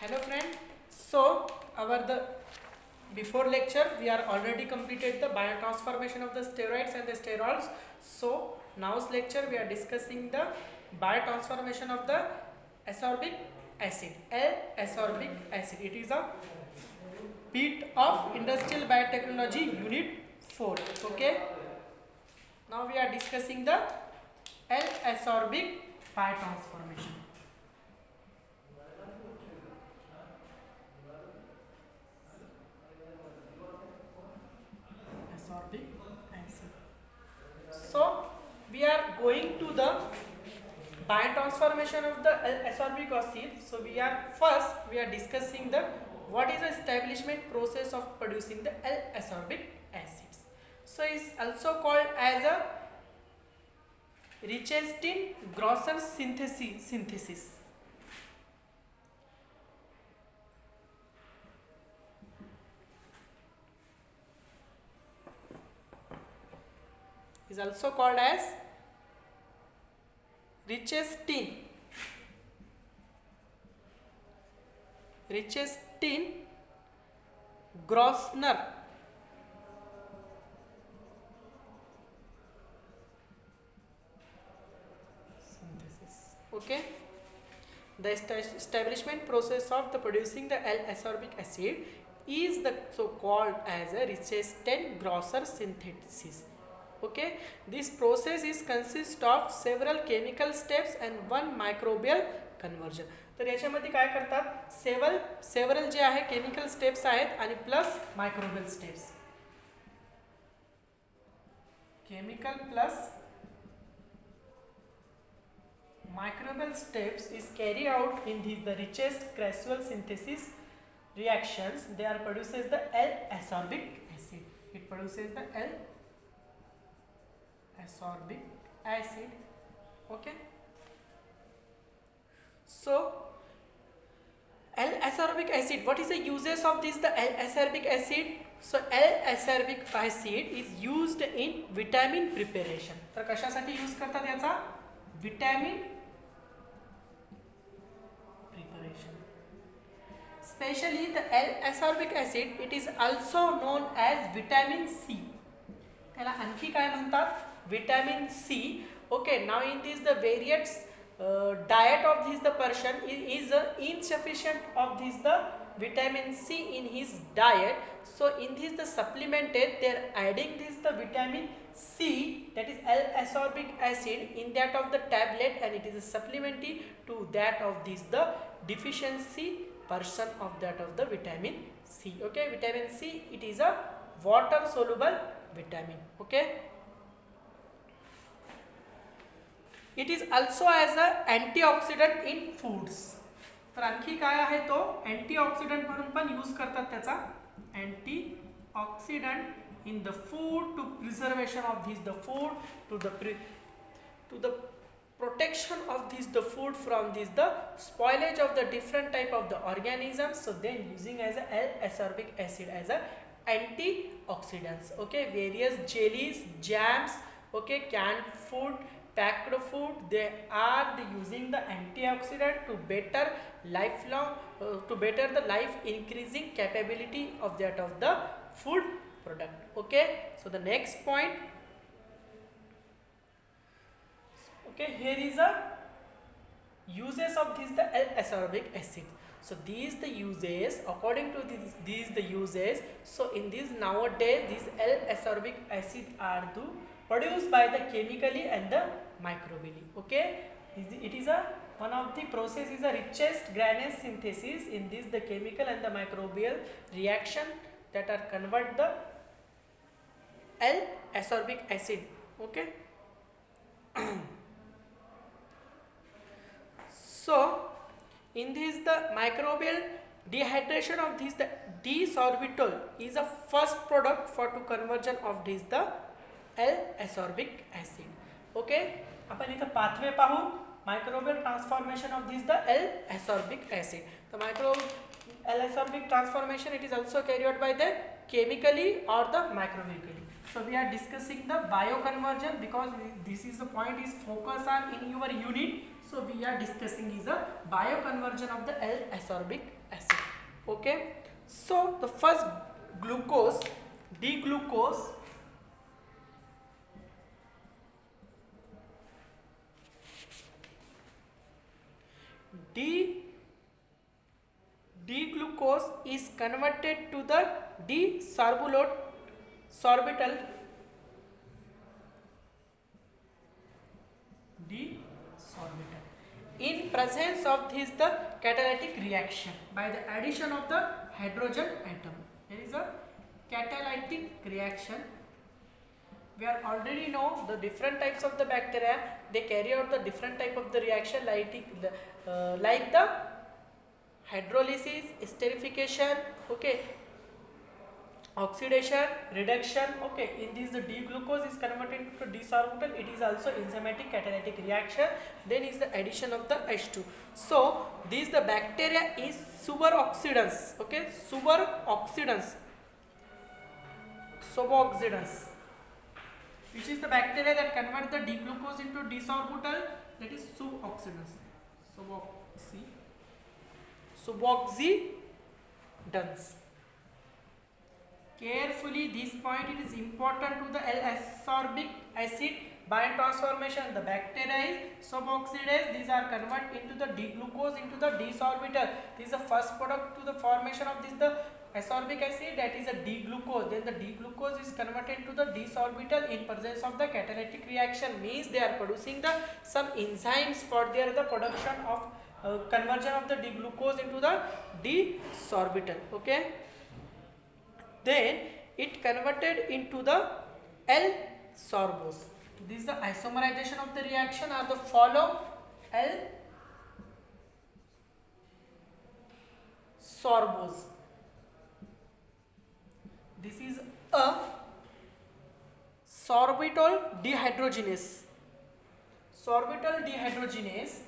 Hello friend. So our the before lecture we are already completed the biotransformation of the steroids and the sterols. So now's lecture we are discussing the biotransformation of the ascorbic acid. L-ascorbic acid. It is a bit of industrial biotechnology unit 4. Okay. Now we are discussing the L-ascorbic biotransformation. Ascorbic acid. So we are going to the biotransformation of the ascorbic acid. So we are discussing the what is the establishment process of producing the L-ascorbic acids. So it's also called as a Richardson-Grosser synthesis. Is also called as Richardson Grosner synthesis. Okay. The establishment process of the producing the L-ascorbic acid is the so called as a Richardson-Grosser synthesis. Okay, this process is consist of several chemical steps and one microbial conversion. तर याच्यामध्ये काय करतात several जे आहे chemical steps आहेत आणि plus microbial steps chemical plus microbial steps is carried out in the richest gradual synthesis reactions. They are produces the L-ascorbic acid. It produces the L-ascorbic acid. Okay. So L-ascorbic acid. What is the uses of this? The L-ascorbic acid. So L-ascorbic acid is used in vitamin preparation. तर कशासाठी use करतात याचा vitamin Especially the L-ascorbic acid, it is also known as vitamin C. त्याला आणखी काय म्हणतात vitamin C. Okay, now in this the various diet of this the person is insufficient of this the vitamin C in his diet. So in this the supplemented they are adding this the vitamin C, that is L-ascorbic acid, in that of the tablet, and it is a supplementary to that of this the deficiency person of that of the vitamin C. Okay, vitamin C, it is a water soluble vitamin. Okay, it is also as a antioxidant in foods. तर आणखी काय आहे तो antioxidant म्हणून पण use करतात त्याचा antioxidant in the food to preservation of this the food to the protection of this the food from this the spoilage of the different type of the organisms. So then using as a L-ascorbic acid as a antioxidants. Okay, various jellies, jams, okay, canned food, packed food, they are using the antioxidant to better to better the life increasing capability of that of the food product. Okay, so the next point. Okay, here is a uses of this the L-ascorbic acid. So these the uses, according to these the uses. So in this nowadays these L-ascorbic acid are produced by the chemically and the microbially. Okay, it is a one of the process is a richest granule synthesis in this the chemical and the microbial reaction that are convert the L-ascorbic acid. Okay. So in this the microbial dehydration of this the D-sorbitol is a first product for to conversion of this the L-ascorbic acid. Okay, आपण इथं pathway पाहू microbial transformation of this the L-ascorbic acid. The L-ascorbic transformation, it is also carried out by the chemically or the microbially. So we are discussing the bioconversion because this is the point is focus on in your unit. So we are discussing is a bioconversion of the L-ascorbic acid. Okay. So the first glucose, D-glucose, D-glucose is converted to the D-sorbitol in presence of this the catalytic reaction by the addition of the hydrogen atom. There is a catalytic reaction. We are already know the different types of the bacteria. They carry out the different type of the reaction like the hydrolysis, esterification, okay, oxidation, reduction, okay. In this the D-glucose is converted into D-sorbitol. It is also enzymatic catalytic reaction. Then is the addition of the H2. So this the bacteria is superoxidants, okay, superoxidants, which is the bacteria that convert the D-glucose into D-sorbitol, that is suboxidants, suboxidants. Carefully, this point it is important to the L-ascorbic acid biotransformation. The bacteria is suboxidase. These are converted into the D-glucose into the D-sorbitol. This is the first product to the formation of this the ascorbic acid, that is a D-glucose. Then the D-glucose is converted to the D-sorbitol in presence of the catalytic reaction. Means they are producing the some enzymes for their the production of conversion of the D-glucose into the D-sorbitol. Okay. Then it converted into the L-sorbose. This is the isomerization of the reaction or the follow L-sorbose. This is a sorbitol dehydrogenase. Sorbitol dehydrogenase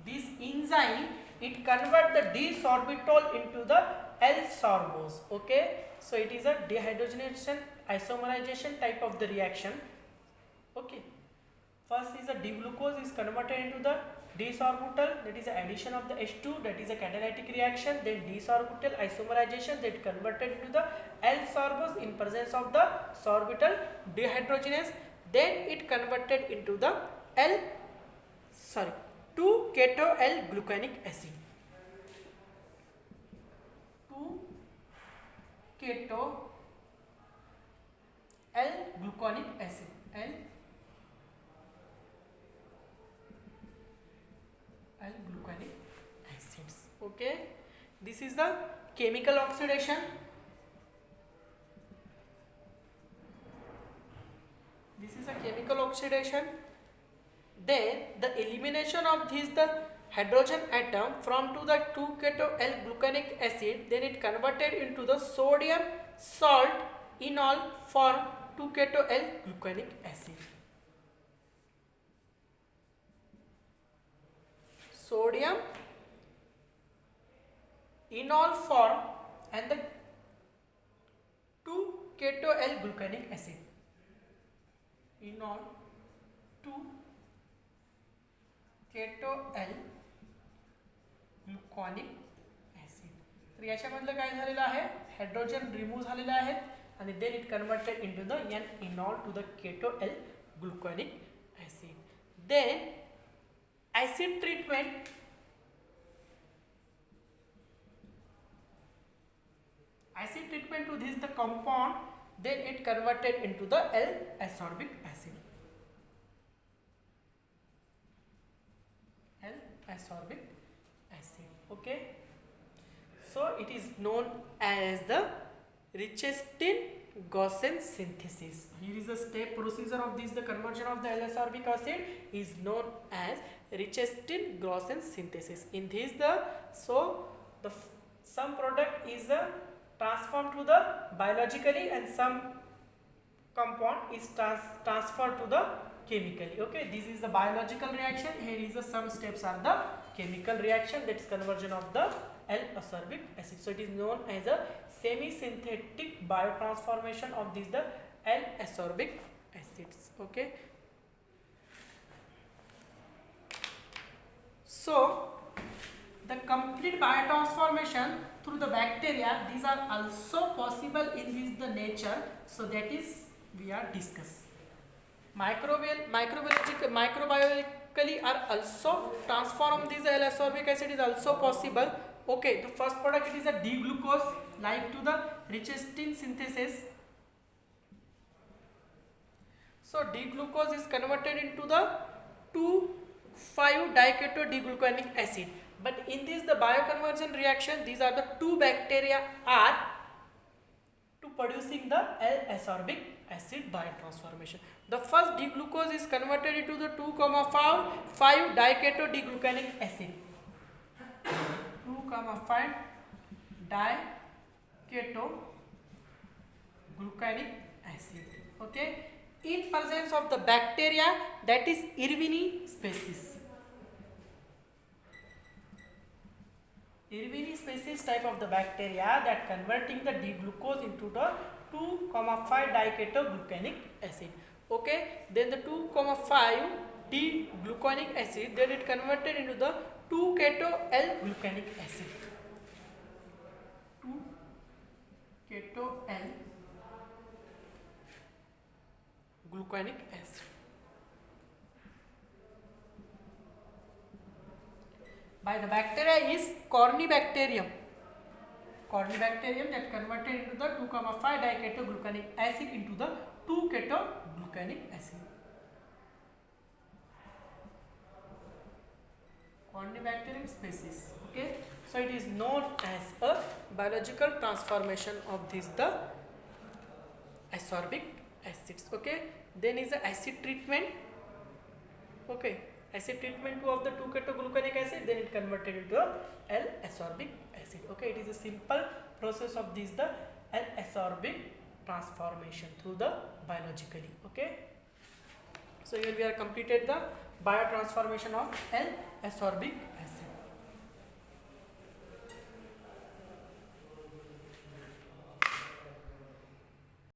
this enzyme it convert the D-sorbitol into the L-sorbose. Okay, so it is a dehydrogenation isomerization type of the reaction. Okay, first is a D-glucose is converted into the D-sorbitol, that is the addition of the H2, that is a catalytic reaction. Then D-sorbitol isomerization that converted into the L-sorbose in presence of the sorbitol dehydrogenase. Then it converted into the 2-keto-L-gluconic acid. 2-keto-L-gluconic acid. L-gluconic acids. Okay. This is the chemical oxidation. This is a chemical oxidation. Then the elimination of this the hydrogen atom from to the 2-keto-L-gluconic acid, then it converted into the sodium salt enol form 2-keto-L-gluconic acid. Sodium enol form and the 2-keto-L-gluconic acid. Enol 2-keto-L-gluconic acid. तर याच्यामधलं काय झालेलं आहे, hydrogen remove झालेला आहे आणि then it converted into the N enol to the keto-L-gluconic acid. Then acid treatment. Acid treatment to this the compound, then it converted into the L-ascorbic acid. L-ascorbic acid. Okay. So it is known as the Richardson-Gaussen synthesis. Here is the step procedure of this. The conversion of the L-ascorbic acid is known as Richardson-Gaussen synthesis. In this some product is transformed to the biologically and some compound is transferred to the chemically. Okay, this is the biological reaction. Here is some steps are the chemical reaction, that is conversion of the L-ascorbic acid. So it is known as a semi-synthetic biotransformation of this the L-ascorbic acids. Okay, so the complete biotransformation through the bacteria, these are also possible in this the nature. So that is we are discuss. Microbiologically are also transform this L-ascorbic acid is also possible. Okay, the first product it is a D-glucose like to the Richardson synthesis. So D-glucose is converted into the 2,5-diketo-D-gluconic acid. But in this the bioconversion reaction, these are the two bacteria are to producing the L-ascorbic acid biotransformation. The first D-glucose is converted into the 2,5-diketo-D-gluconic acid. 2,5-diketo-gluconic acid. Okay, in presence of the bacteria that is Erwinia species. Erwinia species type of the bacteria that converting the D-glucose into the 2,5-diketo-gluconic acid. Okay, then the 2,5-D-gluconic acid, then it converted into the 2-keto-L-gluconic acid. 2-keto-L-gluconic acid. By the bacteria is Corynebacterium. Corynebacterium that converted into the 2,5-diketo-gluconic acid into the 2-keto-gluconic acid. Corynebacterium species. Okay, so it is known as a biological transformation of this the ascorbic acids. Okay, then is the acid treatment. Okay, acid treatment of the 2-keto-gluconic acid, then it converted into L-ascorbic acid. Okay, it is a simple process of this the L-ascorbic transformation through the biologically. Okay, so here we are completed the biotransformation of L-ascorbic